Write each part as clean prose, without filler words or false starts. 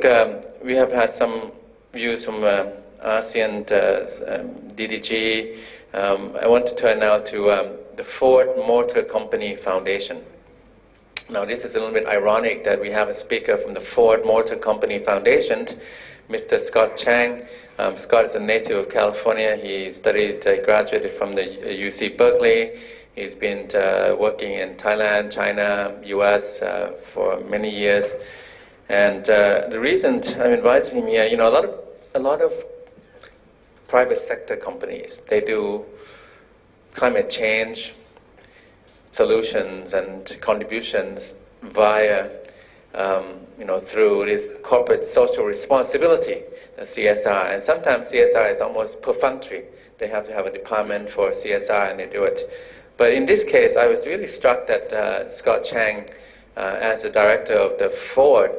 look, we have had some views from ASEAN DDG. I want to turn now to the Ford Motor Company Foundation. Now, this is a little bit ironic that we have a speaker from the Ford Motor Company Foundation, Mr. Scott Chang. Scott is a native of California. He graduated from the UC Berkeley. He's been working in Thailand, China, US for many years. And the reason I'm inviting him here, a lot of private sector companies, they do climate change solutions and contributions via, through this corporate social responsibility, the CSR. And sometimes CSR is almost perfunctory. They have to have a department for CSR and they do it. But in this case, I was really struck that Scott Chang, as the director of the Ford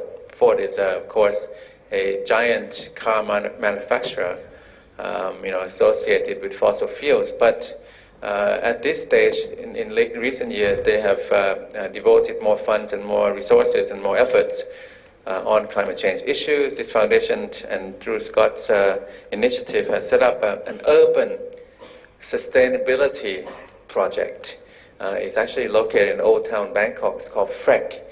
is, of course, a giant car manufacturer, associated with fossil fuels. But at this stage, in recent years, they have devoted more funds and more resources and more efforts on climate change issues. This foundation, and through Scott's initiative, has set up an urban sustainability project. It's actually located in Old Town Bangkok. It's called FREC.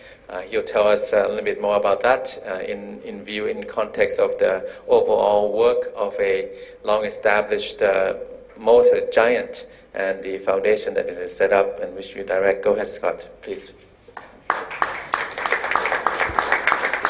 He'll tell us a little bit more about that in context of the overall work of a long-established motor giant and the foundation that it has set up, and which you direct. Go ahead, Scott, please.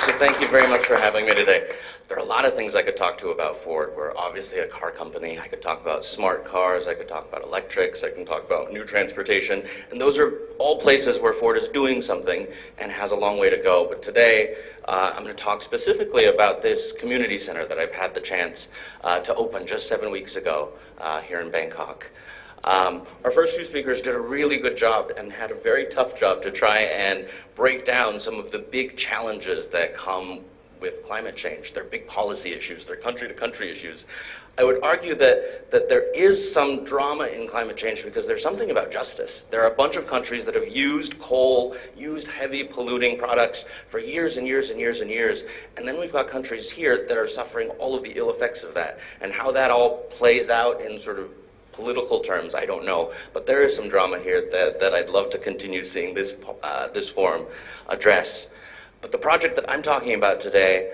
So thank you very much for having me today. There are a lot of things I could talk to about Ford. We're obviously a car company. I could talk about smart cars. I could talk about electrics. I can talk about new transportation. And those are all places where Ford is doing something and has a long way to go. But today, I'm going to talk specifically about this community center that I've had the chance to open just 7 weeks ago here in Bangkok. Our first two speakers did a really good job and had a very tough job to try and break down some of the big challenges that come with climate change. They're big policy issues, they're country-to-country issues. I would argue that there is some drama in climate change because there's something about justice. There are a bunch of countries that have used coal, used heavy polluting products for years and years and years and years, and then we've got countries here that are suffering all of the ill effects of that. And how that all plays out in sort of political terms, I don't know, but there is some drama here that I'd love to continue seeing this forum address. But the project that I'm talking about today,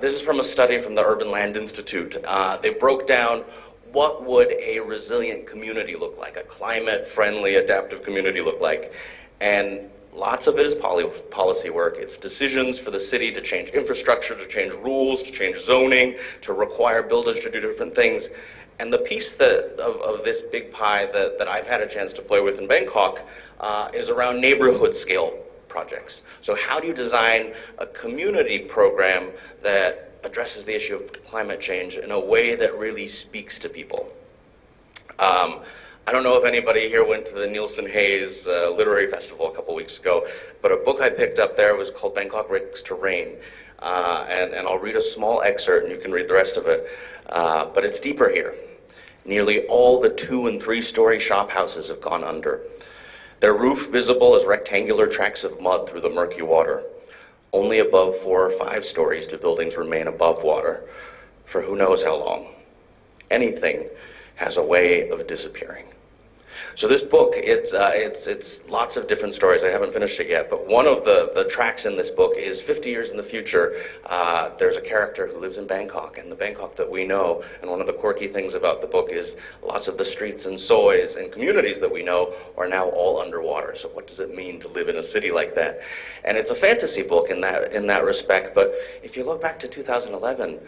this is from a study from the Urban Land Institute. They broke down what would a resilient community look like, a climate-friendly, adaptive community look like. And lots of it is policy work. It's decisions for the city to change infrastructure, to change rules, to change zoning, to require builders to do different things. And the piece of this big pie that I've had a chance to play with in Bangkok is around neighborhood scale projects. So how do you design a community program that addresses the issue of climate change in a way that really speaks to people? I don't know if anybody here went to the Nielsen Hayes Literary Festival a couple weeks ago, but a book I picked up there was called Bangkok Rakes to Rain. And I'll read a small excerpt and you can read the rest of it. But it's deeper here. Nearly all the 2- and 3-story shop houses have gone under. Their roof visible as rectangular tracks of mud through the murky water. Only above 4 or 5 stories do buildings remain above water for who knows how long. Anything has a way of disappearing. So this book, it's lots of different stories. I haven't finished it yet, but one of the tracks in this book is 50 years in the future. There's a character who lives in Bangkok, and the Bangkok that we know, and one of the quirky things about the book is lots of the streets and sois and communities that we know are now all underwater. So what does it mean to live in a city like that? And it's a fantasy book in that respect, but if you look back to 2011,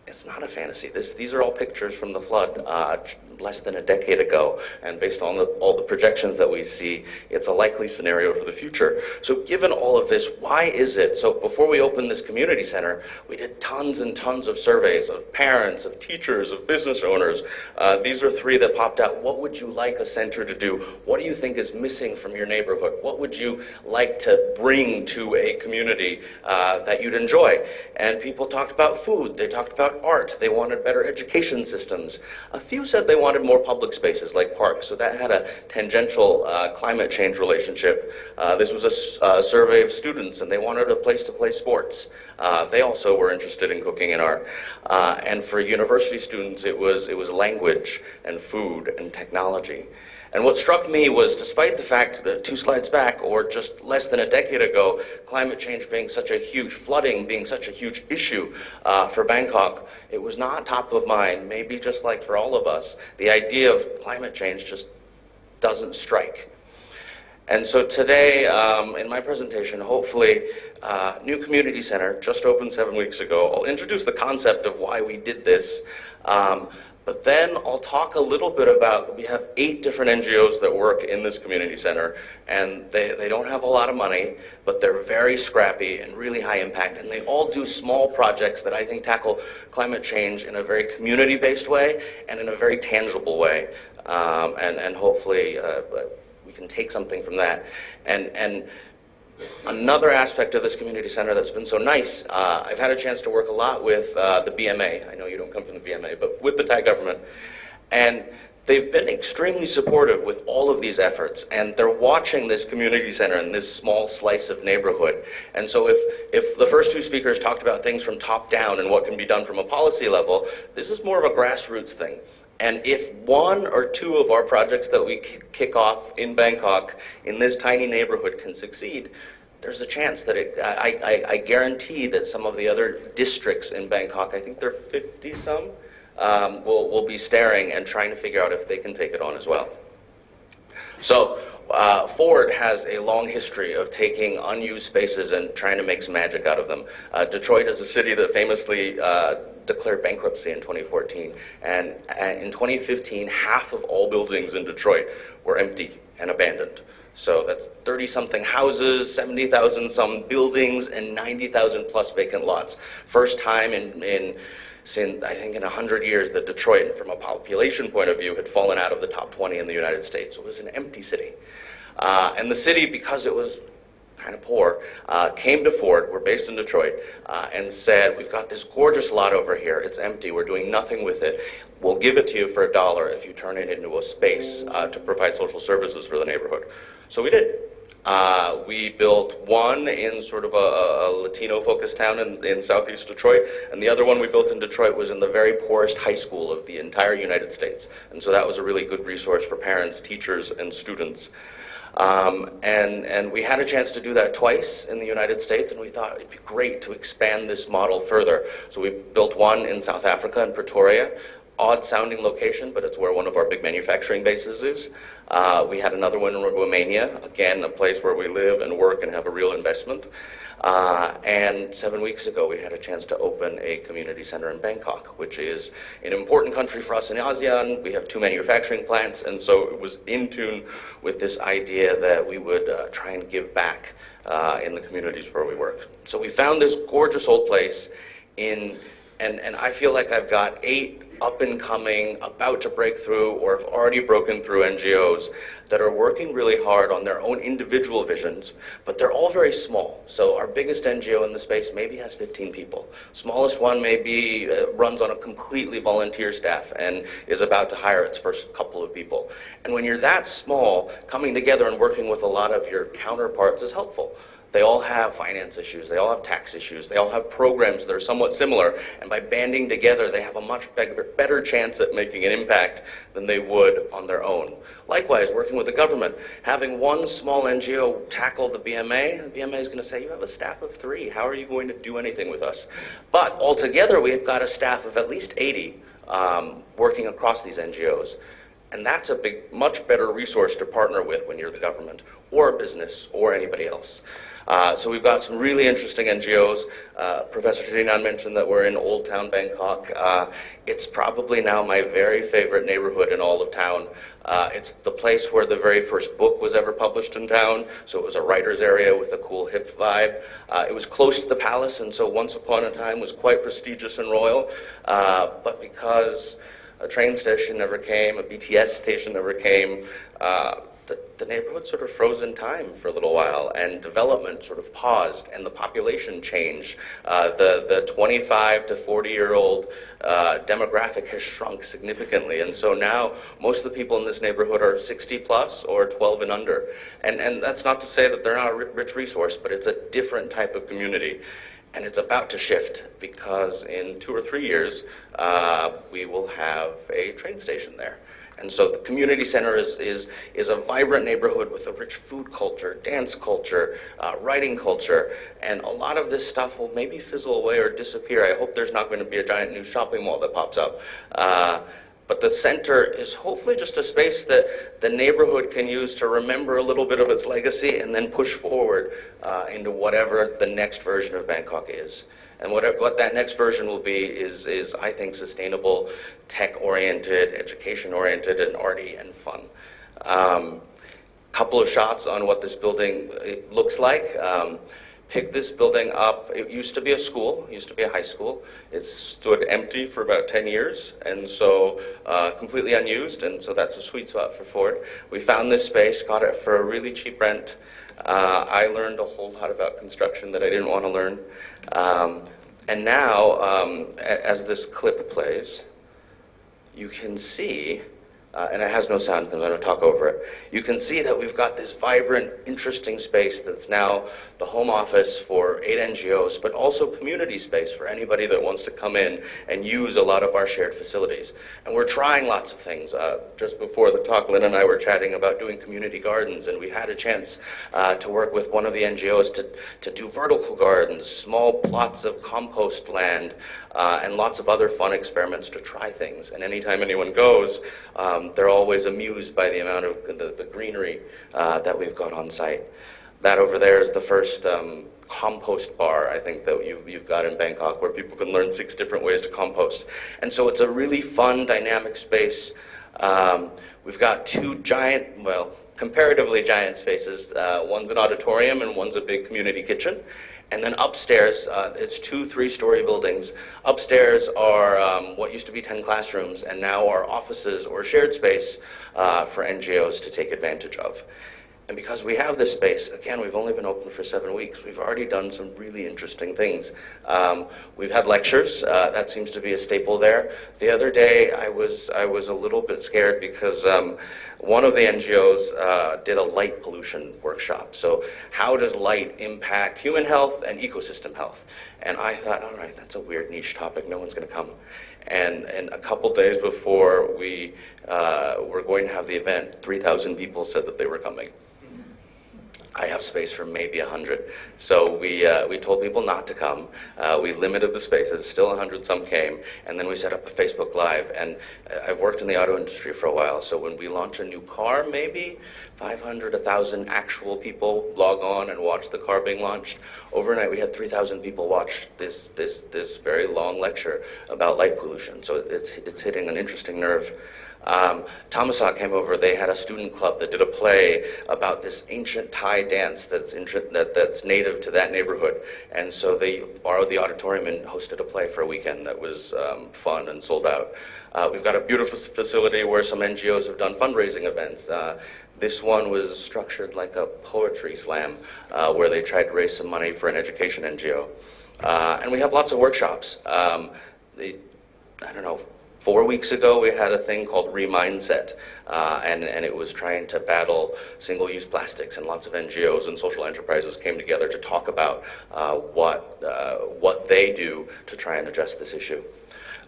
it's not a fantasy. These are all pictures from the flood less than a decade ago, and based on all the projections that we see, it's a likely scenario for the future. So given all of this, why is it? So before we opened this community center, we did tons and tons of surveys of parents, of teachers, of business owners. These are 3 that popped out. What would you like a center to do? What do you think is missing from your neighborhood? What would you like to bring to a community that you'd enjoy? And people talked about food, they talked about art. They wanted better education systems. A few said they wanted more public spaces like parks, so that had a tangential climate change relationship. This was a survey of students, and they wanted a place to play sports. They also were interested in cooking and art. And for university students, it was language and food and technology. And what struck me was, despite the fact that 2 slides back, or just less than a decade ago, climate change being such a huge, flooding being such a huge issue for Bangkok, it was not top of mind, maybe just like for all of us. The idea of climate change just doesn't strike. And so today, in my presentation, hopefully, new community center, just opened 7 weeks ago. I'll introduce the concept of why we did this. But then I'll talk a little bit about, we have 8 different NGOs that work in this community center, and they don't have a lot of money, but they're very scrappy and really high impact, and they all do small projects that I think tackle climate change in a very community-based way and in a very tangible way. And hopefully we can take something from that. And another aspect of this community center that's been so nice, I've had a chance to work a lot with the BMA. I know you don't come from the BMA, but with the Thai government. And they've been extremely supportive with all of these efforts, and they're watching this community center in this small slice of neighborhood. And so if the first 2 speakers talked about things from top down and what can be done from a policy level, this is more of a grassroots thing. And if 1 or 2 of our projects that we kick off in Bangkok in this tiny neighborhood can succeed, there's a chance that I guarantee that some of the other districts in Bangkok, I think there are 50 some, will be staring and trying to figure out if they can take it on as well. So Ford has a long history of taking unused spaces and trying to make some magic out of them. Detroit is a city that famously declared bankruptcy in 2014. And in 2015, half of all buildings in Detroit were empty and abandoned. So that's 30-something houses, 70,000 some buildings, and 90,000 plus vacant lots. First time since I think in 100 years that Detroit, from a population point of view, had fallen out of the top 20 in the United States. So it was an empty city. And the city, because it was kind of poor, came to Ford, we're based in Detroit, and said, we've got this gorgeous lot over here, it's empty, we're doing nothing with it, we'll give it to you for $1 if you turn it into a space to provide social services for the neighborhood. So we did. We built one in sort of a Latino-focused town in southeast Detroit, and the other one we built in Detroit was in the very poorest high school of the entire United States. And so that was a really good resource for parents, teachers, and students. And we had a chance to do that twice in the United States, and we thought it'd be great to expand this model further. So we built one in South Africa, in Pretoria. Odd sounding location, but it's where one of our big manufacturing bases is. We had another one in Romania, again, a place where we live and work and have a real investment. And 7 weeks ago, we had a chance to open a community center in Bangkok, which is an important country for us in ASEAN. We have 2 manufacturing plants, and so it was in tune with this idea that we would try and give back in the communities where we work. So we found this gorgeous old place and I feel like I've got 8 up-and-coming, about to break through, or have already broken through NGOs that are working really hard on their own individual visions, but they're all very small. So our biggest NGO in the space maybe has 15 people. Smallest one maybe runs on a completely volunteer staff and is about to hire its first couple of people. And when you're that small, coming together and working with a lot of your counterparts is helpful. They all have finance issues, they all have tax issues, they all have programs that are somewhat similar, and by banding together, they have a much better chance at making an impact than they would on their own. Likewise, working with the government, having one small NGO tackle the BMA is going to say, you have a staff of 3, how are you going to do anything with us? But altogether, we have got a staff of at least 80 working across these NGOs. And that's a much better resource to partner with when you're the government, or a business, or anybody else. So we've got some really interesting NGOs. Professor Thitinan mentioned that we're in Old Town Bangkok. It's probably now my very favorite neighborhood in all of town. It's the place where the very first book was ever published in town, so it was a writer's area with a cool hip vibe. It was close to the palace, and so once upon a time was quite prestigious and royal, but because A train station never came, a BTS station never came. The neighborhood sort of froze in time for a little while, and development sort of paused, and the population changed. The 25 to 40-year-old demographic has shrunk significantly, and so now most of the people in this neighborhood are 60 plus or 12 and under. And that's not to say that they're not a rich resource, but it's a different type of community. And it's about to shift, because in 2 or 3 years, we will have a train station there. And so the community center is a vibrant neighborhood with a rich food culture, dance culture, writing culture, and a lot of this stuff will maybe fizzle away or disappear. I hope there's not going to be a giant new shopping mall that pops up. But the center is hopefully just a space that the neighborhood can use to remember a little bit of its legacy and then push forward into whatever the next version of Bangkok is. And what that next version will be is I think, sustainable, tech-oriented, education-oriented, and arty and fun. Couple of shots on what this building looks like. Picked this building up. It used to be a school, it used to be a high school. It stood empty for about 10 years, and so completely unused, and so that's a sweet spot for Ford. We found this space, got it for a really cheap rent. I learned a whole lot about construction that I didn't want to learn. And now, as this clip plays, you can see, and it has no sound because I'm going to talk over it, you can see that we've got this vibrant, interesting space that's now the home office for 8 NGOs, but also community space for anybody that wants to come in and use a lot of our shared facilities. And we're trying lots of things. Just before the talk, Lynn and I were chatting about doing community gardens, and we had a chance to work with one of the NGOs to do vertical gardens, small plots of compost land, and lots of other fun experiments to try things. And anytime anyone goes, they're always amused by the amount of the greenery that we've got on site. That over there is the first compost bar, I think, that you've got in Bangkok, where people can learn 6 different ways to compost. And so it's a really fun, dynamic space. We've got 2 giant, well, comparatively giant spaces. One's an auditorium and one's a big community kitchen. And then upstairs, it's 2 3-story buildings. Upstairs are what used to be 10 classrooms, and now are offices or shared space for NGOs to take advantage of. And because we have this space, again, we've only been open for 7 weeks, we've already done some really interesting things. We've had lectures, that seems to be a staple there. The other day, I was a little bit scared because one of the NGOs did a light pollution workshop. So how does light impact human health and ecosystem health? And I thought, all right, that's a weird niche topic, no one's gonna come. And a couple days before we were going to have the event, 3,000 people said that they were coming. I have space for maybe 100. So we told people not to come. We limited the spaces, still 100 some came, and then we set up a Facebook Live. And I've worked in the auto industry for a while, so when we launch a new car, maybe 500, 1,000 actual people log on and watch the car being launched. Overnight, we had 3,000 people watch this very long lecture about light pollution. So it's hitting an interesting nerve. Thammasat came over. They had a student club that did a play about this ancient Thai dance that's native to that neighborhood. And so they borrowed the auditorium and hosted a play for a weekend that was fun and sold out. We've got a beautiful facility where some NGOs have done fundraising events. This one was structured like a poetry slam where they tried to raise some money for an education NGO. And we have lots of workshops. I don't know, 4 weeks ago, we had a thing called Remindset, and it was trying to battle single-use plastics, and lots of NGOs and social enterprises came together to talk about what they do to try and address this issue.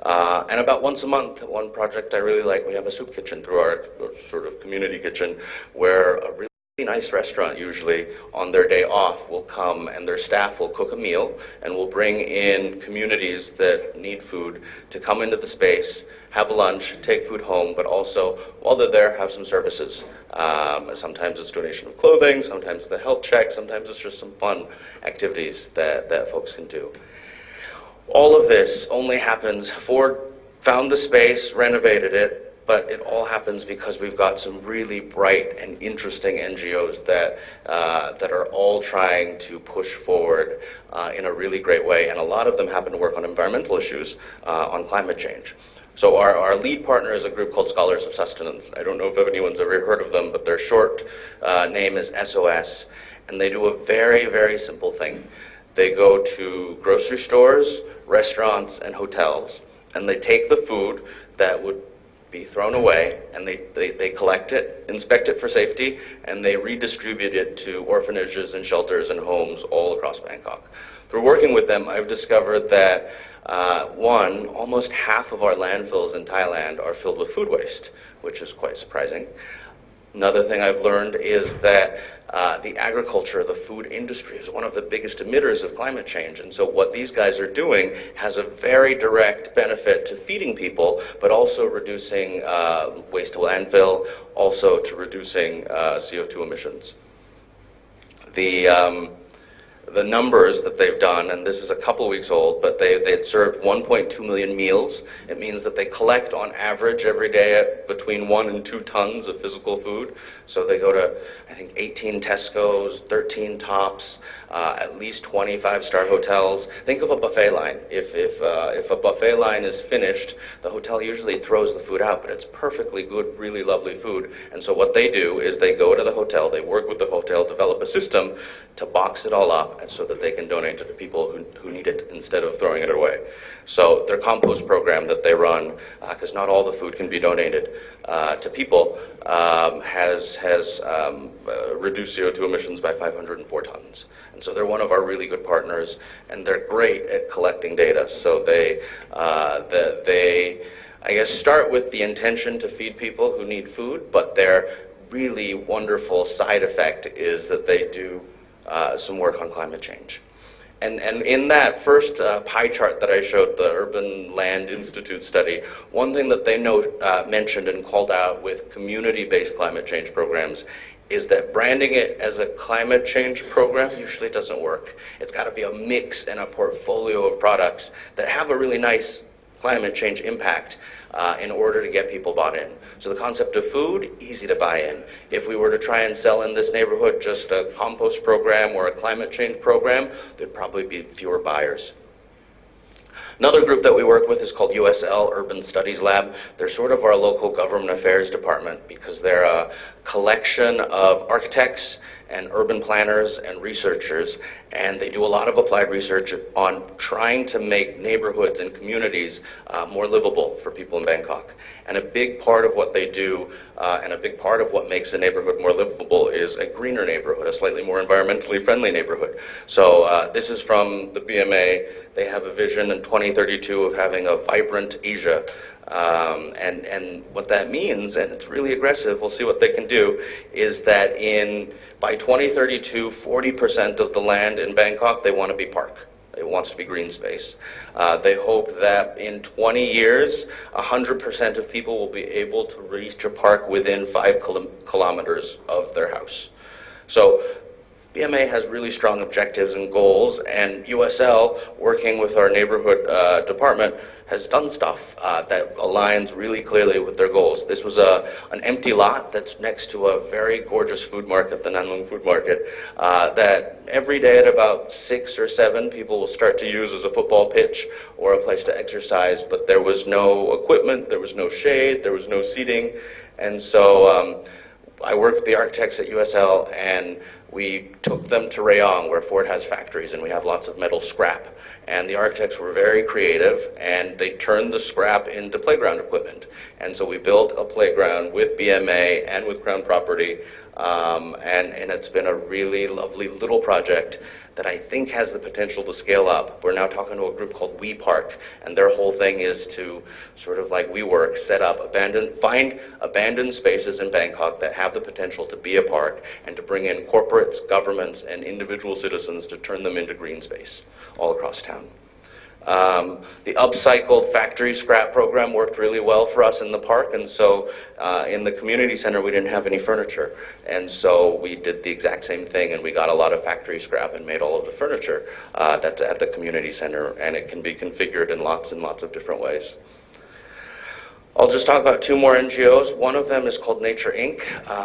And about once a month, one project I really like, we have a soup kitchen through our sort of community kitchen, where a really nice restaurant usually on their day off will come and their staff will cook a meal and will bring in communities that need food to come into the space, have lunch, take food home, but also while they're there have some services. Sometimes it's donation of clothing, sometimes it's a health check, sometimes it's just some fun activities that folks can do. All of this only happens, Ford found the space, renovated it, but it all happens because we've got some really bright and interesting NGOs that are all trying to push forward in a really great way, and a lot of them happen to work on environmental issues, on climate change. So our lead partner is a group called Scholars of Sustenance. I don't know if anyone's ever heard of them, but their short name is SOS. And they do a very, very simple thing. They go to grocery stores, restaurants, and hotels, and they take the food that would be thrown away, and they collect it, inspect it for safety, and they redistribute it to orphanages and shelters and homes all across Bangkok. Through working with them, I've discovered that almost half of our landfills in Thailand are filled with food waste, which is quite surprising. Another thing I've learned is that the agriculture, the food industry, is one of the biggest emitters of climate change. And so what these guys are doing has a very direct benefit to feeding people, but also reducing waste to landfill, also to reducing CO2 emissions. The numbers that they've done, and this is a couple weeks old, but they had served 1.2 million meals. It means that they collect on average every day between 1 and 2 tons of physical food. So they go to, I think, 18 Tesco's, 13 Tops, at least 20 5-star hotels. Think of a buffet line. If a buffet line is finished, the hotel usually throws the food out, but it's perfectly good, really lovely food. And so what they do is they go to the hotel, they work with the hotel, develop a system to box it all up, and so that they can donate to the people who need it instead of throwing it away. So their compost program that they run, because not all the food can be donated to people, has reduced CO2 emissions by 504 tons. And so they're one of our really good partners, and they're great at collecting data. So they I guess, start with the intention to feed people who need food, but their really wonderful side effect is that they do some work on climate change. And in that first pie chart that I showed, the Urban Land Institute study, one thing that they mentioned and called out with community-based climate change programs is that branding it as a climate change program usually doesn't work. It's got to be a mix and a portfolio of products that have a really nice climate change impact in order to get people bought in. So the concept of food, easy to buy in. If we were to try and sell in this neighborhood just a compost program or a climate change program, there'd probably be fewer buyers. Another group that we work with is called USL Urban Studies Lab. They're sort of our local government affairs department because they're a collection of architects and urban planners and researchers, and they do a lot of applied research on trying to make neighborhoods and communities more livable for people in Bangkok. And a big part of what they do, and a big part of what makes a neighborhood more livable is a greener neighborhood, a slightly more environmentally friendly neighborhood. So this is from the BMA. They have a vision in 2032 of having a vibrant Asia. And what that means, and it's really aggressive, we'll see what they can do, is that by 2032, 40% of the land in Bangkok, they want to be park. It wants to be green space. They hope that in 20 years, 100% of people will be able to reach a park within 5 kilometers of their house. So BMA has really strong objectives and goals, and USL, working with our neighborhood department, has done stuff that aligns really clearly with their goals. This was an empty lot that's next to a very gorgeous food market, the Nanlung Food Market, that every day at about 6 or 7 people will start to use as a football pitch or a place to exercise, but there was no equipment, there was no shade, there was no seating, and so I worked with the architects at USL, and we took them to Rayong, where Ford has factories, and we have lots of metal scrap. And the architects were very creative, and they turned the scrap into playground equipment. And so we built a playground with BMA and with Crown Property, and it's been a really lovely little project that I think has the potential to scale up. We're now talking to a group called We Park, and their whole thing is to, sort of like WeWork, set up, find abandoned spaces in Bangkok that have the potential to be a park, and to bring in corporates, governments, and individual citizens to turn them into green space all across town. The upcycled factory scrap program worked really well for us in the park, and so in the community center we didn't have any furniture, and so we did the exact same thing, and we got a lot of factory scrap and made all of the furniture that's at the community center, and it can be configured in lots and lots of different ways. I'll just talk about two more NGOs. One of them is called Nature Inc.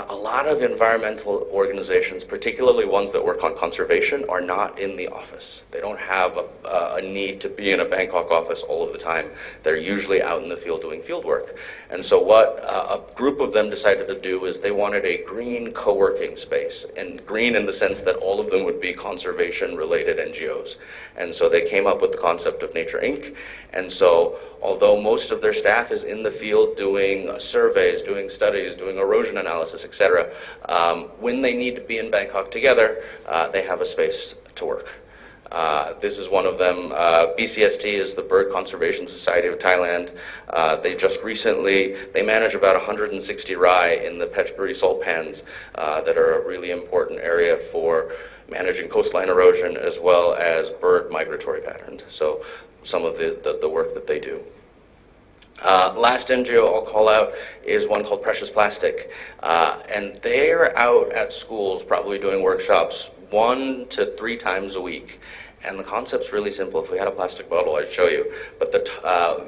A lot of environmental organizations, particularly ones that work on conservation, are not in the office. They don't have a need to be in a Bangkok office all of the time. They're usually out in the field doing field work. And so what a group of them decided to do is they wanted a green co-working space, and green in the sense that all of them would be conservation-related NGOs. And so they came up with the concept of Nature Inc. And so although most of their staff is in the field doing surveys, doing studies, doing erosion analysis, etc., when they need to be in Bangkok together, they have a space to work. This is one of them. BCST is the Bird Conservation Society of Thailand. They manage about 160 rai in the Phetchaburi salt pans that are a really important area for managing coastline erosion as well as bird migratory patterns. So some of the work that they do. Last NGO I'll call out is one called Precious Plastic. And they're out at schools probably doing workshops 1 to 3 times a week. And the concept's really simple. If we had a plastic bottle, I'd show you. But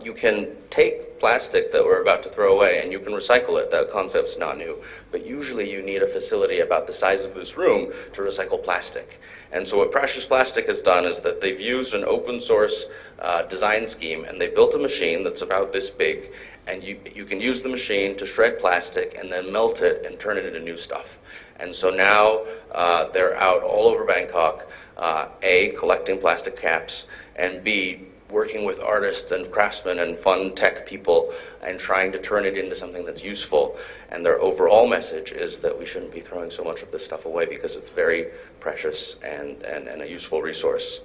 you can take plastic that we're about to throw away and you can recycle it. That concept's not new. But usually you need a facility about the size of this room to recycle plastic. And so what Precious Plastic has done is that they've used an open source design scheme, and they built a machine that's about this big. And you can use the machine to shred plastic and then melt it and turn it into new stuff. And so now they're out all over Bangkok, A, collecting plastic caps, and B, working with artists and craftsmen and fun tech people and trying to turn it into something that's useful. And their overall message is that we shouldn't be throwing so much of this stuff away because it's very precious and a useful resource.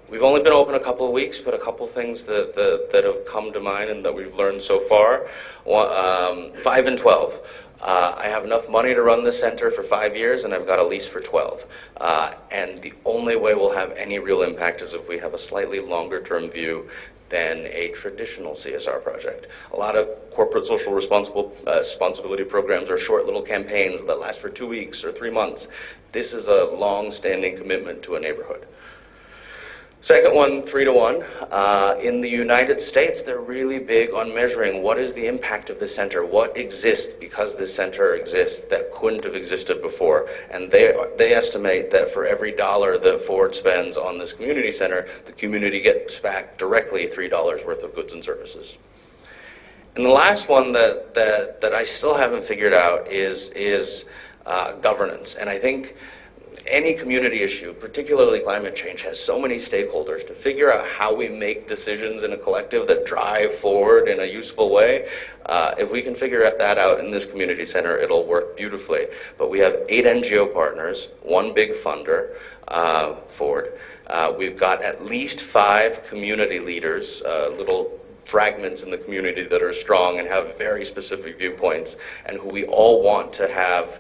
We've only been open a couple of weeks, but a couple things that have come to mind and that we've learned so far. 5 and 12. I have enough money to run this center for 5 years, and I've got a lease for 12. And the only way we'll have any real impact is if we have a slightly longer-term view than a traditional CSR project. A lot of corporate social responsibility programs are short little campaigns that last for 2 weeks or 3 months. This is a long-standing commitment to a neighborhood. Second one, 3 to 1. In the United States, they're really big on measuring what is the impact of the center, what exists because this center exists that couldn't have existed before. And they estimate that for every $1 that Ford spends on this community center, the community gets back directly $3 worth of goods and services. And the last one that I still haven't figured out is governance. And I think any community issue, particularly climate change, has so many stakeholders. To figure out how we make decisions in a collective that drive forward in a useful way, if we can figure that out in this community center, it'll work beautifully. But we have 8 NGO partners, 1 big funder, Ford. We've got at least 5 community leaders, little fragments in the community that are strong and have very specific viewpoints, and who we all want to have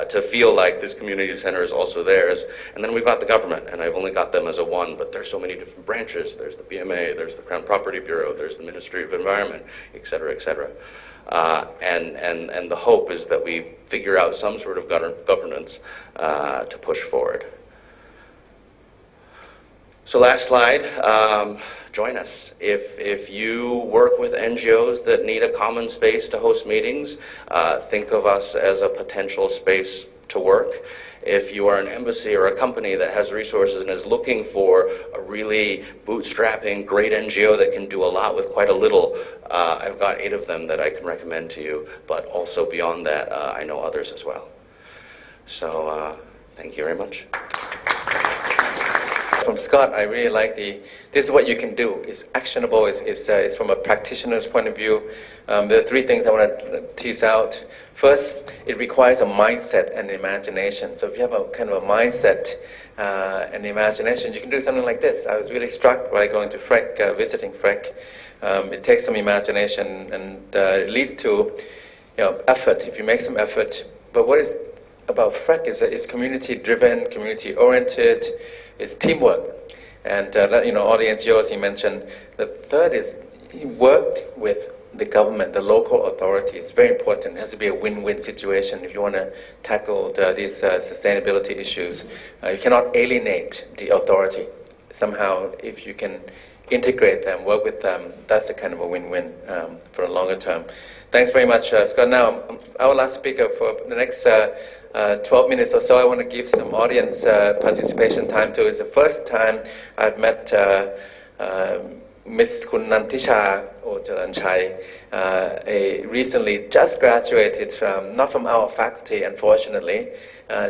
to feel like this community center is also theirs. And then we've got the government, and I've only got them as a 1, but there's so many different branches. There's the BMA, there's the Crown Property Bureau, there's the Ministry of Environment, et cetera, et cetera. And the hope is that we figure out some sort of governance to push forward. So last slide. Join us. If you work with NGOs that need a common space to host meetings, think of us as a potential space to work. If you are an embassy or a company that has resources and is looking for a really bootstrapping, great NGO that can do a lot with quite a little, I've got 8 of them that I can recommend to you, but also beyond that, I know others as well. So thank you very much. From Scott, I really like this is what you can do. It's actionable, it's from a practitioner's point of view. There are 3 things I want to tease out. First, it requires a mindset and imagination. So if you have a kind of a mindset and imagination, you can do something like this. I was really struck by going to FREC, visiting FREC. It takes some imagination, and it leads to effort, if you make some effort. But what is about FREC is that it's community-driven, community-oriented, it's teamwork. And all the NGOs you mentioned. The third is he worked with the government, the local authorities. It's very important. It has to be a win-win situation if you want to tackle these sustainability issues. You cannot alienate the authority. Somehow, if you can integrate them, work with them. That's a kind of a win-win for a longer term. Thanks very much, Scott. Now, our last speaker for the next 12 minutes or so, I want to give some audience participation time to. It's the first time I've met Miss Nanticha Ocharoenchai, recently just graduated not from our faculty, unfortunately.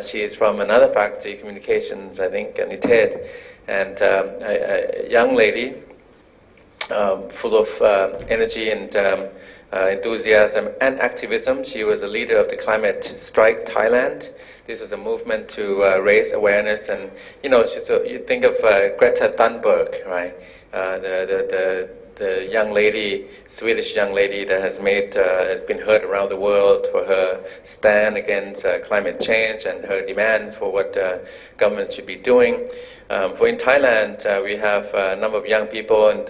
She is from another faculty, communications, I think, NITED, and a young lady full of energy and enthusiasm and activism. She was a leader of the Climate Strike Thailand. This was a movement to raise awareness, and you think of Greta Thunberg, right? The young lady, Swedish young lady that has been heard around the world for her stand against climate change and her demands for what governments should be doing. For in Thailand, we have a number of young people, and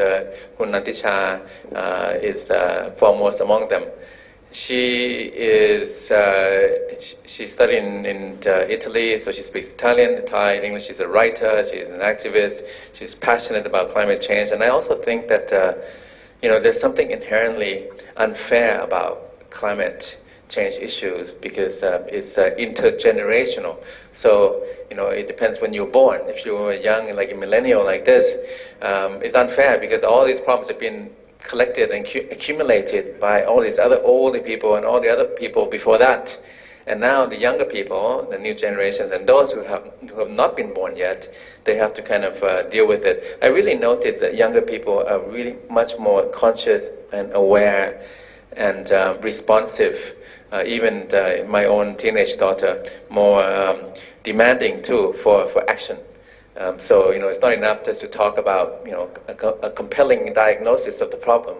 Nanticha is foremost among them. She studied in Italy, so she speaks Italian, Thai, English. She's a writer, she's an activist, she's passionate about climate change. And I also think that there's something inherently unfair about climate change issues because it's intergenerational. So it depends when you're born. If you're young, like a millennial like this, it's unfair because all these problems have been collected and accumulated by all these other older people and all the other people before that. And now the younger people, the new generations, and those who have not been born yet, they have to kind of deal with it. I really noticed that younger people are really much more conscious and aware and responsive. Even my own teenage daughter, more demanding too for action. So it's not enough just to talk about a compelling diagnosis of the problem,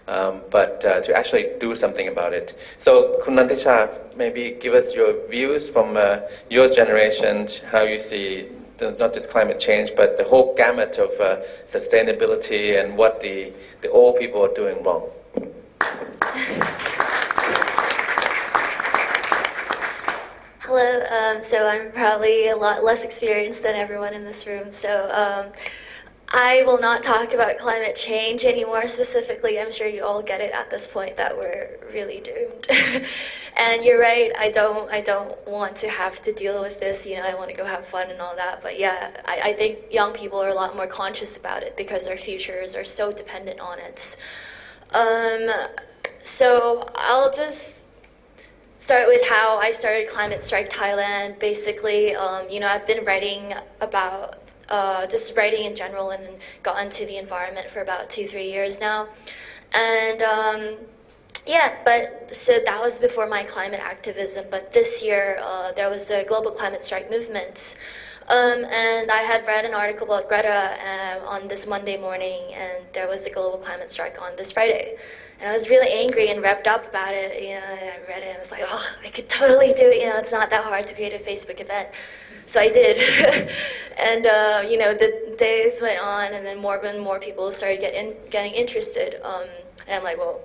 but to actually do something about it. So Nanticha, maybe give us your views from your generation, how you see not just climate change, but the whole gamut of sustainability and what the old people are doing wrong. Hello, so I'm probably a lot less experienced than everyone in this room, so I will not talk about climate change anymore specifically. I'm sure you all get it at this point that we're really doomed. And you're right, I don't want to have to deal with this, I want to go have fun and all that, but yeah, I think young people are a lot more conscious about it because our futures are so dependent on it. So I'll just start with how I started Climate Strike Thailand. Basically, I've been writing about just writing in general and then got into the environment for about 2-3 years now. And so that was before my climate activism. But this year, there was a global climate strike movement. And I had read an article about Greta on this Monday morning, and there was a global climate strike on this Friday. And I was really angry and revved up about it, and I read it and I was like, oh, I could totally do it, it's not that hard to create a Facebook event. So I did. And, the days went on, and then more and more people started getting interested. And I'm like, well,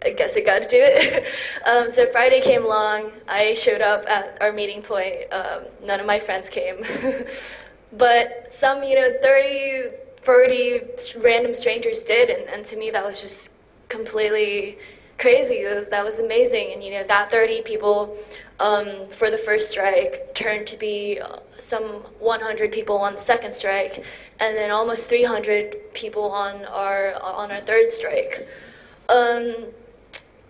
I guess I got to do it. So Friday came along, I showed up at our meeting point. None of my friends came. But some, 30 random strangers did, and to me that was just completely crazy. That was amazing. And that 30 people for the first strike turned to be some 100 people on the second strike, and then almost 300 people on our third strike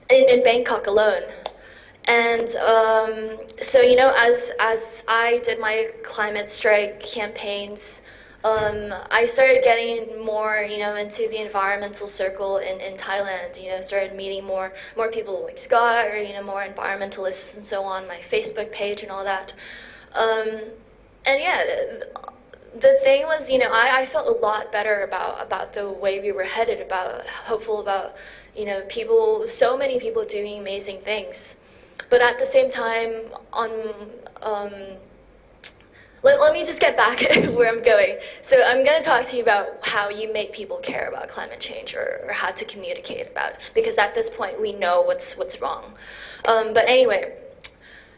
in Bangkok alone. And so as I did my climate strike campaigns, I started getting more, into the environmental circle in Thailand. Started meeting more people like Scott, or more environmentalists and so on. My Facebook page and all that. And yeah, the thing was, I felt a lot better about the way we were headed. Hopeful about, so many people doing amazing things. But at the same time, let me just get back where I'm going. So I'm going to talk to you about how you make people care about climate change, or how to communicate about it, because at this point we know what's wrong. But anyway,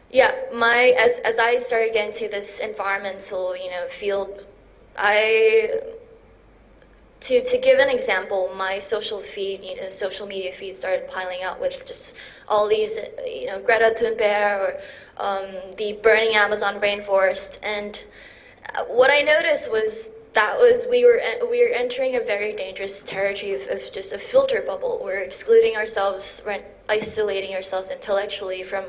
yeah, as I started getting into this environmental field, I to give an example, my social media feed started piling out with just all these, Greta Thunberg or the burning Amazon rainforest. And what I noticed was we were entering a very dangerous territory of just a filter bubble. We're excluding ourselves, isolating ourselves intellectually from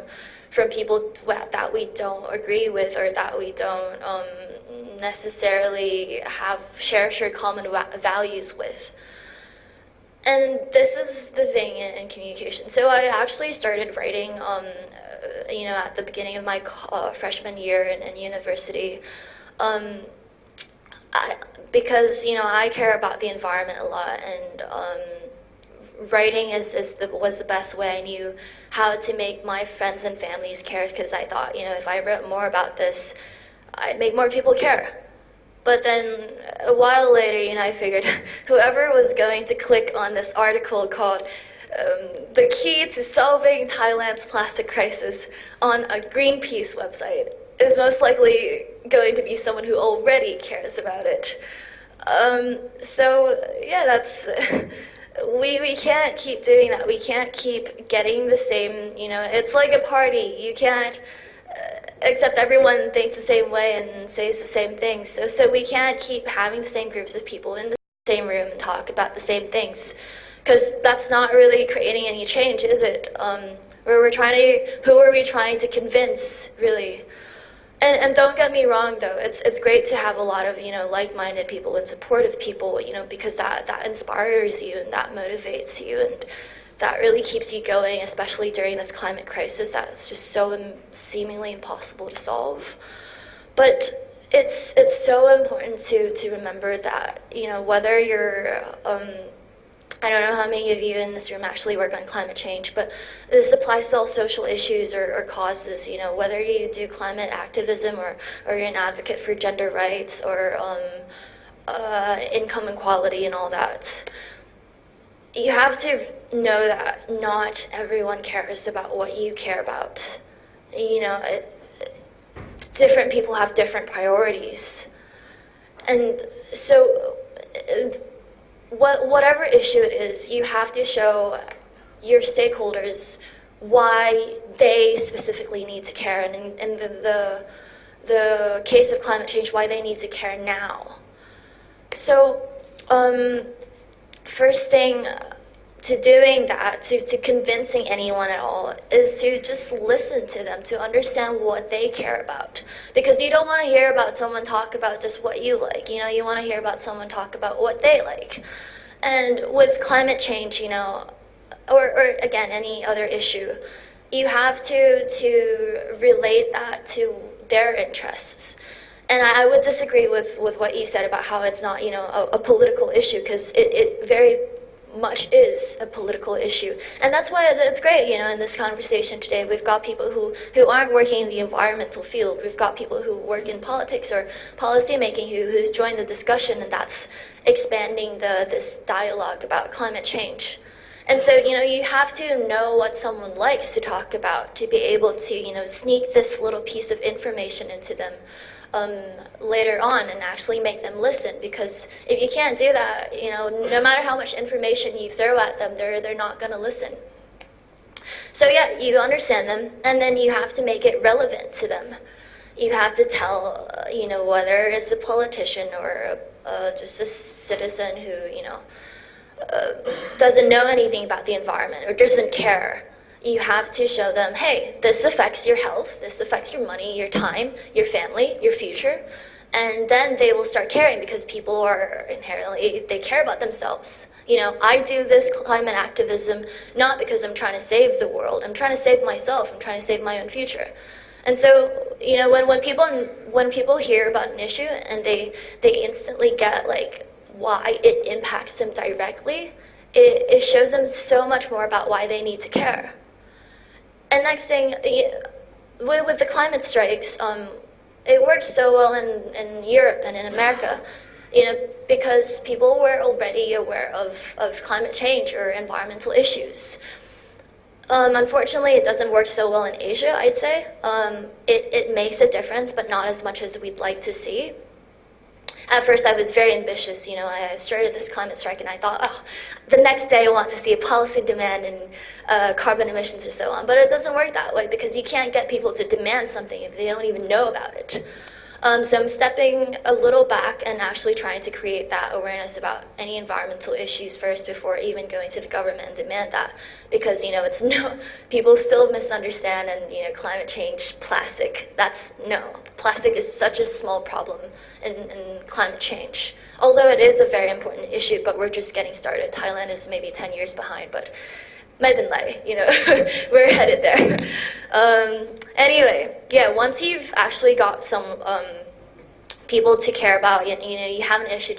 people that we don't agree with or that we don't necessarily share common values with. And this is the thing in communication. So I actually started writing, at the beginning of my freshman year in university, because I care about the environment a lot, and writing was the best way I knew how to make my friends and families care, because I thought, if I wrote more about this, I'd make more people care. But then a while later, I figured whoever was going to click on this article called The Key to Solving Thailand's Plastic Crisis on a Greenpeace website is most likely going to be someone who already cares about it. So yeah, that's we can't keep doing that. We can't keep getting the same, it's like a party. You can't except everyone thinks the same way and says the same things. So we can't keep having the same groups of people in the same room and talk about the same things, because that's not really creating any change, is it? Who are we trying to convince, really? And don't get me wrong, though, it's great to have a lot of like-minded people and supportive people, because that inspires you and that motivates you, and that really keeps you going, especially during this climate crisis that's just so seemingly impossible to solve. But it's so important to remember that, whether you're I don't know how many of you in this room actually work on climate change, but this applies to all social issues or causes, whether you do climate activism or you're an advocate for gender rights or income equality and all that. You have to know that not everyone cares about what you care about. Different people have different priorities. And so whatever issue it is, you have to show your stakeholders why they specifically need to care, and in the case of climate change, why they need to care now. So first thing to doing that, to convincing anyone at all, is to just listen to them, to understand what they care about. Because you don't want to hear about someone talk about just what you like, you want to hear about someone talk about what they like. And with climate change, or again, any other issue, you have to relate that to their interests. And I would disagree with what you said about how it's not, a political issue, because it very much is a political issue. And that's why it's great, in this conversation today, we've got people who aren't working in the environmental field. We've got people who work in politics or policy making who join the discussion, and that's expanding this dialogue about climate change. And so, you have to know what someone likes to talk about to be able to, sneak this little piece of information into them later on and actually make them listen. Because if you can't do that, no matter how much information you throw at them, they're not going to listen. So yeah, you understand them, and then you have to make it relevant to them. You have to tell, whether it's a politician or just a citizen who, doesn't know anything about the environment or doesn't care. You have to show them, hey, this affects your health, this affects your money, your time, your family, your future. And then they will start caring, because people are inherently, they care about themselves. I do this climate activism not because I'm trying to save the world. I'm trying to save myself. I'm trying to save my own future. And so, when people hear about an issue and they instantly get like why it impacts them directly, it shows them so much more about why they need to care. And next thing, with the climate strikes, it works so well in Europe and in America, because people were already aware of climate change or environmental issues. Unfortunately, it doesn't work so well in Asia, I'd say. It makes a difference, but not as much as we'd like to see. At first, I was very ambitious. You know, I started this climate strike, and I thought, oh, the next day I want to see a policy demand in carbon emissions or so on. But it doesn't work that way because you can't get people to demand something if they don't even know about it. So I'm stepping a little back and actually trying to create that awareness about any environmental issues first before even going to the government and demand that. Because, you know, people still misunderstand, and, you know, climate change, plastic, plastic is such a small problem in climate change. Although it is a very important issue, but we're just getting started. Thailand is maybe 10 years behind, but you know, we're headed there. Anyway, yeah, once you've actually got some people to care about, you know, you have an issue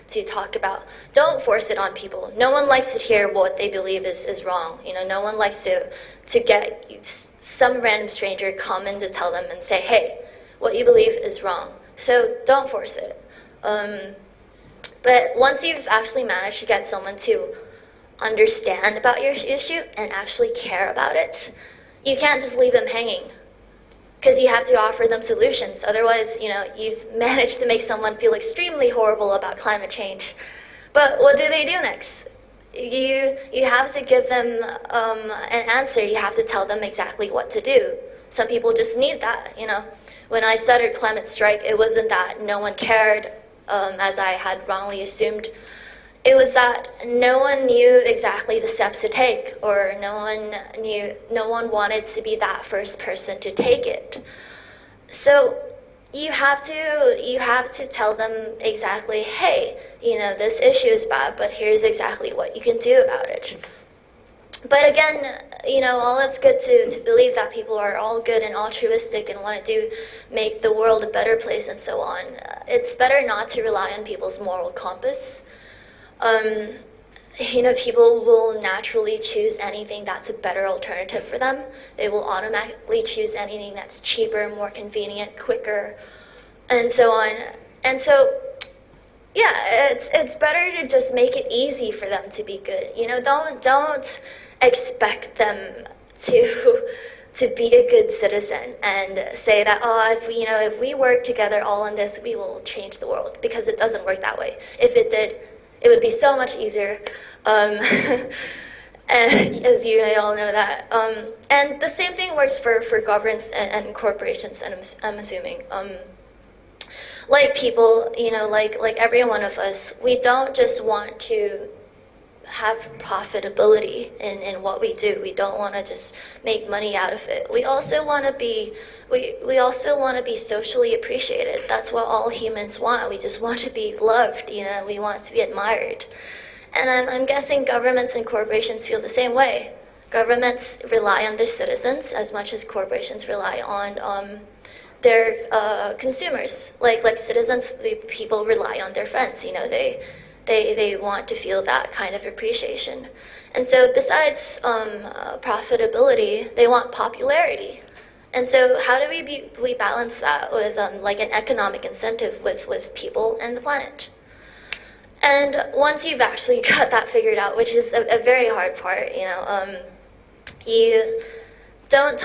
to talk about, don't force it on people. No one likes to hear what they believe is wrong. You know, no one likes to get some random stranger come in to tell them and say, hey, what you believe is wrong. So don't force it. But once you've actually managed to get someone to understand about your issue and actually care about it, you can't just leave them hanging, because you have to offer them solutions. Otherwise, you know, you've managed to make someone feel extremely horrible about climate change. But what do they do next? You have to give them an answer. You have to tell them exactly what to do. Some people just need that, you know. When I started Climate Strike, it wasn't that no one cared, as I had wrongly assumed. It was that no one knew exactly the steps to take, or no one wanted to be that first person to take it. So you have to tell them exactly, hey, you know, this issue is bad, but here's exactly what you can do about it. But again, you know, all it's good to believe that people are all good and altruistic and want to make the world a better place and so on. It's better not to rely on people's moral compass. You know, people will naturally choose anything that's a better alternative for them. They will automatically choose anything that's cheaper, more convenient, quicker, and so on. And so, yeah, it's better to just make it easy for them to be good. You know, don't expect them to be a good citizen and say that, oh, if we work together all on this, we will change the world, because it doesn't work that way. If it did, it would be so much easier, and as you may all know that. And the same thing works for governments and corporations, and I'm assuming. Like people, you know, like every one of us, we don't just want to have profitability in what we do. We don't want to just make money out of it. We also want to be socially appreciated. That's what all humans want. We just want to be loved, you know, we want to be admired. And I'm guessing governments and corporations feel the same way. Governments rely on their citizens as much as corporations rely on their consumers. Like citizens, the people rely on their friends, you know, they want to feel that kind of appreciation. And so besides profitability, they want popularity. And so how do we balance that with like an economic incentive with people and the planet? And once you've actually got that figured out, which is a very hard part, you know, you don't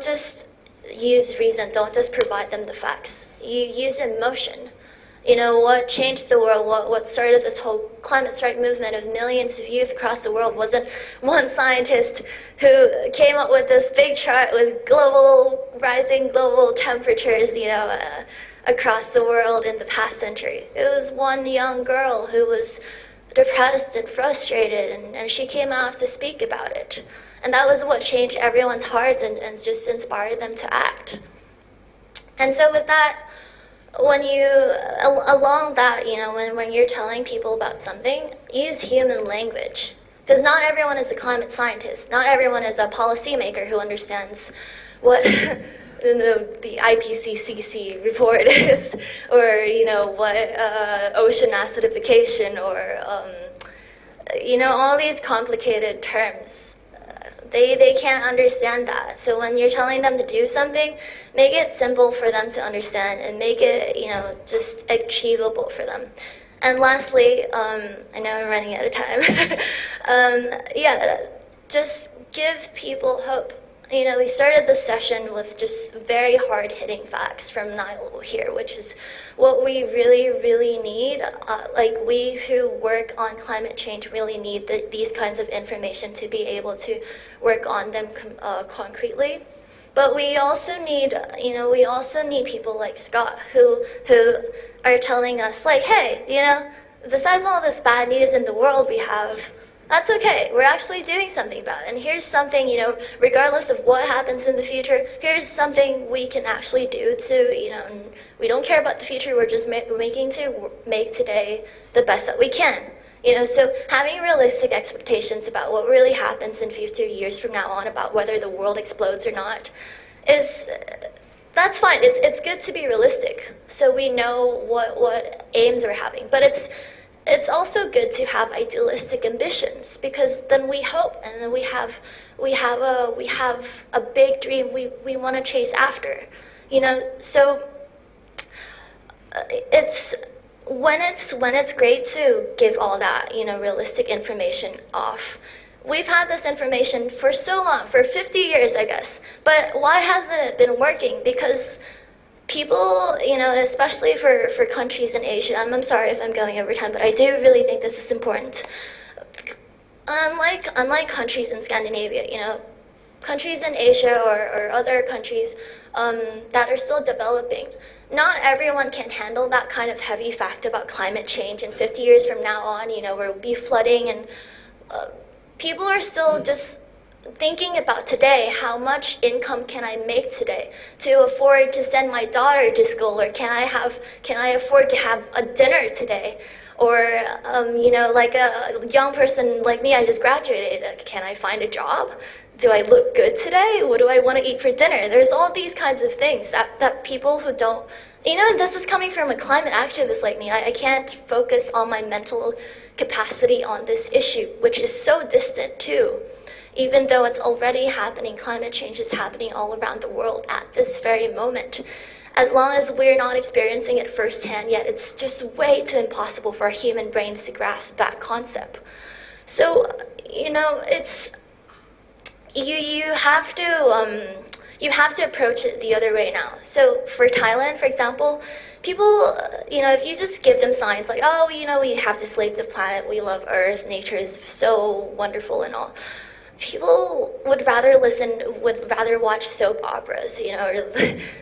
just use reason, don't just provide them the facts. You use emotion. You know, what changed the world, what started this whole climate strike movement of millions of youth across the world wasn't one scientist who came up with this big chart with rising global temperatures, you know, across the world in the past century. It was one young girl who was depressed and frustrated, and she came out to speak about it. And that was what changed everyone's hearts and just inspired them to act. And so with that, when along that, you know, when you're telling people about something, use human language. Because not everyone is a climate scientist. Not everyone is a policymaker who understands what the IPCC report is, or, you know, what ocean acidification, or, you know, all these complicated terms. They can't understand that. So when you're telling them to do something, make it simple for them to understand and make it, you know, just achievable for them. And lastly, I know I'm running out of time. Yeah, just give people hope. we started this session with just very hard-hitting facts from Niall here, which is what we really, really need. Like, we who work on climate change really need these kinds of information to be able to work on them concretely. But we also need, people like Scott who are telling us, like, hey, besides all this bad news in the world we have, that's okay. We're actually doing something about it. And here's something, regardless of what happens in the future, here's something we can actually do to, we don't care about the future. We're just making to make today the best that we can. So having realistic expectations about what really happens in 50 years from now on, about whether the world explodes or not, that's fine. It's good to be realistic, so we know what aims we're having. But it's also good to have idealistic ambitions, because then we hope, and then we have a big dream we want to chase after. So when it's great to give all that realistic information off. We've had this information for so long, for 50 years, I guess. But why hasn't it been working? Because people, especially for countries in Asia, I'm sorry if I'm going over time, but I do really think this is important. Unlike countries in Scandinavia, countries in Asia or other countries that are still developing, not everyone can handle that kind of heavy fact about climate change. And 50 years from now on, we'll be flooding, and people are still just thinking about today, how much income can I make today to afford to send my daughter to school, or can I afford to have a dinner today? Or, like a young person like me, I just graduated, can I find a job? Do I look good today? What do I want to eat for dinner? There's all these kinds of things that people who don't, this is coming from a climate activist like me. I can't focus all my mental capacity on this issue, which is so distant too. Even though it's already happening, climate change is happening all around the world at this very moment. As long as we're not experiencing it firsthand yet, it's just way too impossible for our human brains to grasp that concept. So, it's, you have to approach it the other way now. So for Thailand, for example, people, if you just give them signs like, oh, we have to save the planet, we love Earth, nature is so wonderful and all, people would rather watch soap operas, or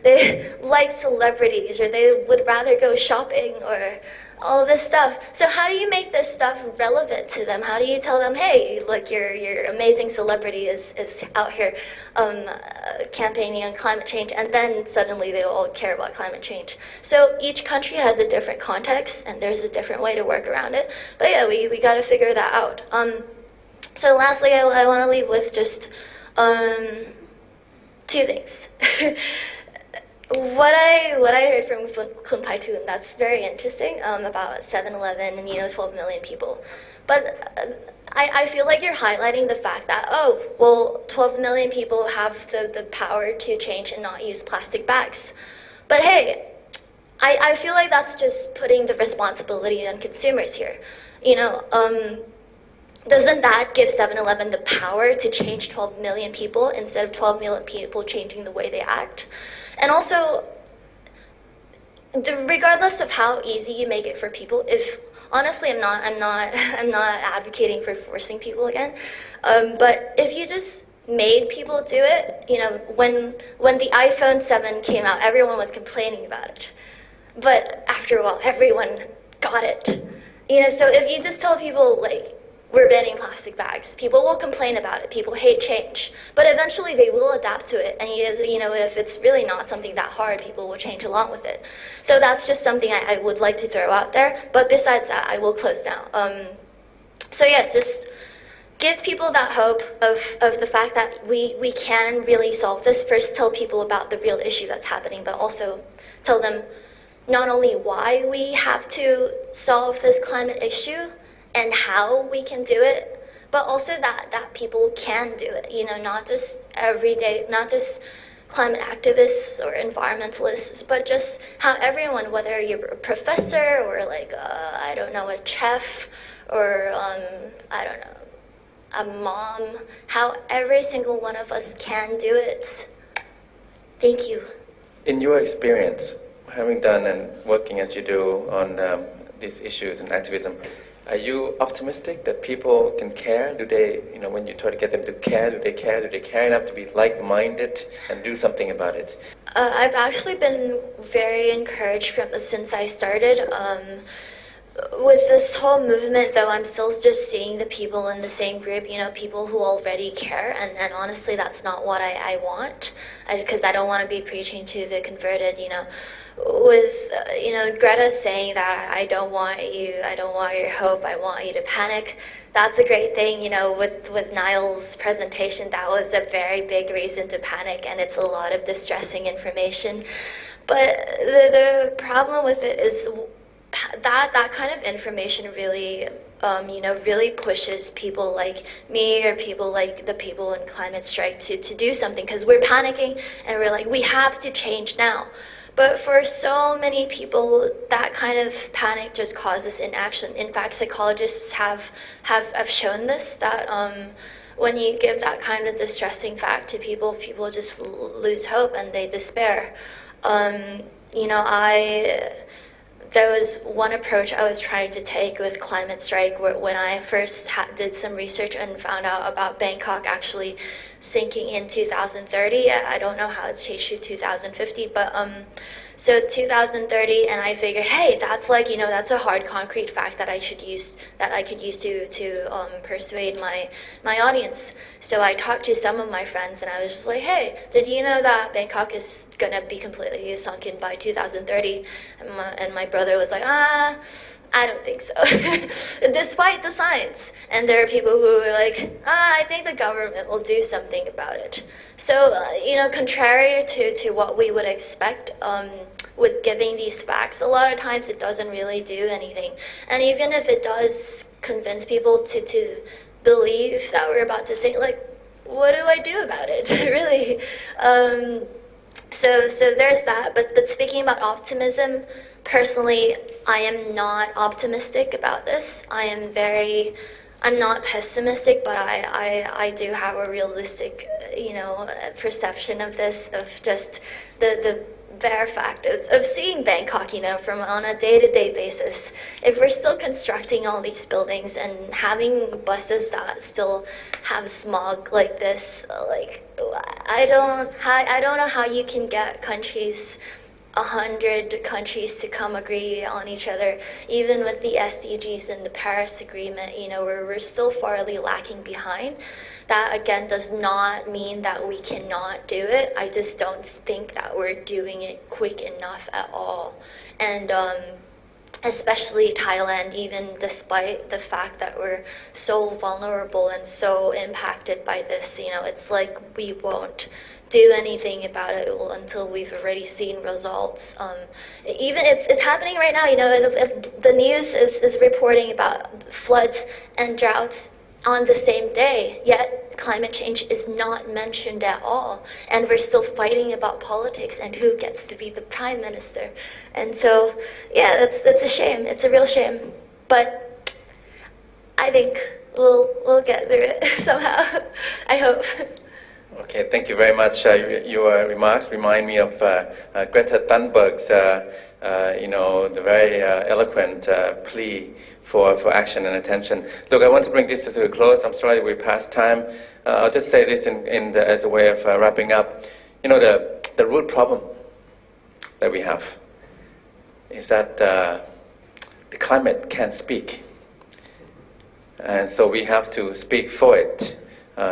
they like celebrities, or they would rather go shopping, or all this stuff. So how do you make this stuff relevant to them? How do you tell them, hey, look, your amazing celebrity is out here campaigning on climate change, and then suddenly they all care about climate change? So each country has a different context, and there's a different way to work around it. But yeah, we got to figure that out. So lastly, I want to leave with just two things. What I heard from Kun Paitun, that's very interesting, about 7-Eleven and 12 million people. But I feel like you're highlighting the fact that, 12 million people have the power to change and not use plastic bags. But hey, I feel like that's just putting the responsibility on consumers here. Doesn't that give 7-Eleven the power to change 12 million people instead of 12 million people changing the way they act? And also, regardless of how easy you make it for people, honestly, I'm not advocating for forcing people again. But if you just made people do it, when the iPhone 7 came out, everyone was complaining about it. But after a while, everyone got it. So if you just tell people, like, we're banning plastic bags, people will complain about it. People hate change, but eventually they will adapt to it. And if it's really not something that hard, people will change along with it. So that's just something I would like to throw out there. But besides that, I will close down. So yeah, just give people that hope of the fact that we can really solve this. First, tell people about the real issue that's happening, but also tell them not only why we have to solve this climate issue and how we can do it, but also that people can do it, not just everyday, not just climate activists or environmentalists, but just how everyone, whether you're a professor or like, I don't know, a chef, or I don't know, a mom, how every single one of us can do it. Thank you. In your experience, having done and working as you do on these issues and activism, are you optimistic that people can care? Do they, when you try to get them to care, do they care? Do they care enough to be like-minded and do something about it? I've actually been very encouraged since I started. With this whole movement, though, I'm still just seeing the people in the same group, people who already care, and honestly, that's not what I want, because I don't want to be preaching to the converted, with, Greta saying that I don't want your hope, I want you to panic. That's a great thing, with Niall's presentation, that was a very big reason to panic, and it's a lot of distressing information. But the problem with it is that kind of information really, really pushes people like me or people like the people in Climate Strike to do something, because we're panicking and we're like, we have to change now. But for so many people, that kind of panic just causes inaction. In fact, psychologists have shown this, that when you give that kind of distressing fact to people, people just lose hope and they despair. There was one approach I was trying to take with Climate Strike when I first did some research and found out about Bangkok actually sinking in 2030. I don't know how it's changed to 2050, but so 2030, and I figured, hey, that's that's a hard concrete fact that I could use to persuade my audience. So I talked to some of my friends, and I was just like, hey, did you know that Bangkok is gonna be completely sunken by 2030? And my brother was like, I don't think so, despite the science. And there are people who are like, I think the government will do something about it. So, contrary to what we would expect with giving these facts, a lot of times it doesn't really do anything. And even if it does convince people to believe that we're about to say, like, what do I do about it, really? So there's that. But speaking about optimism, personally, I am not optimistic about this. I'm not pessimistic, but I do have a realistic, perception of this, of just the bare fact of seeing Bangkok, from on a day-to-day basis. If we're still constructing all these buildings and having buses that still have smog like this, I don't know how you can get 100 countries to come agree on each other, even with the SDGs and the Paris Agreement, we're still farly lacking behind. That, again, does not mean that we cannot do it. I just don't think that we're doing it quick enough at all. And especially Thailand, even despite the fact that we're so vulnerable and so impacted by this, it's like we won't do anything about it until we've already seen results. Even it's happening right now. If the news is reporting about floods and droughts on the same day, yet climate change is not mentioned at all, and we're still fighting about politics and who gets to be the prime minister. And so, yeah, that's a shame. It's a real shame, but I think we'll get through it somehow. I hope. Okay, thank you very much. Your remarks remind me of Greta Thunberg's, the very eloquent plea for action and attention. Look, I want to bring this to a close. I'm sorry we're past time. I'll just say this as a way of wrapping up. The root problem that we have is that the climate can't speak. And so we have to speak for it.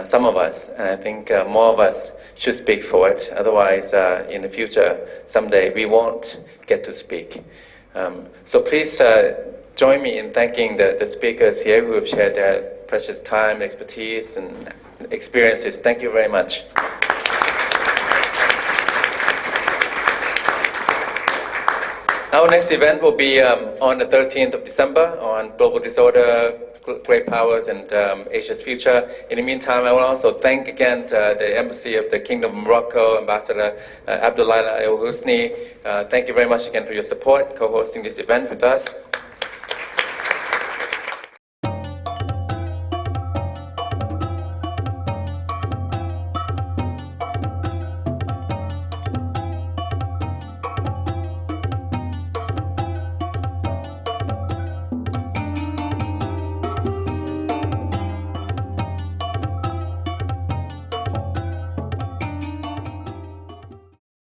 Some of us, and I think more of us should speak for it. Otherwise, in the future, someday, we won't get to speak. So please join me in thanking the speakers here who have shared their precious time, expertise, and experiences. Thank you very much. Our next event will be on the 13th of December on global disorder, great powers, and Asia's future. In the meantime, I want to also thank again the Embassy of the Kingdom of Morocco, Ambassador Abdeliah El Housni. Thank you very much again for your support, co-hosting this event with us.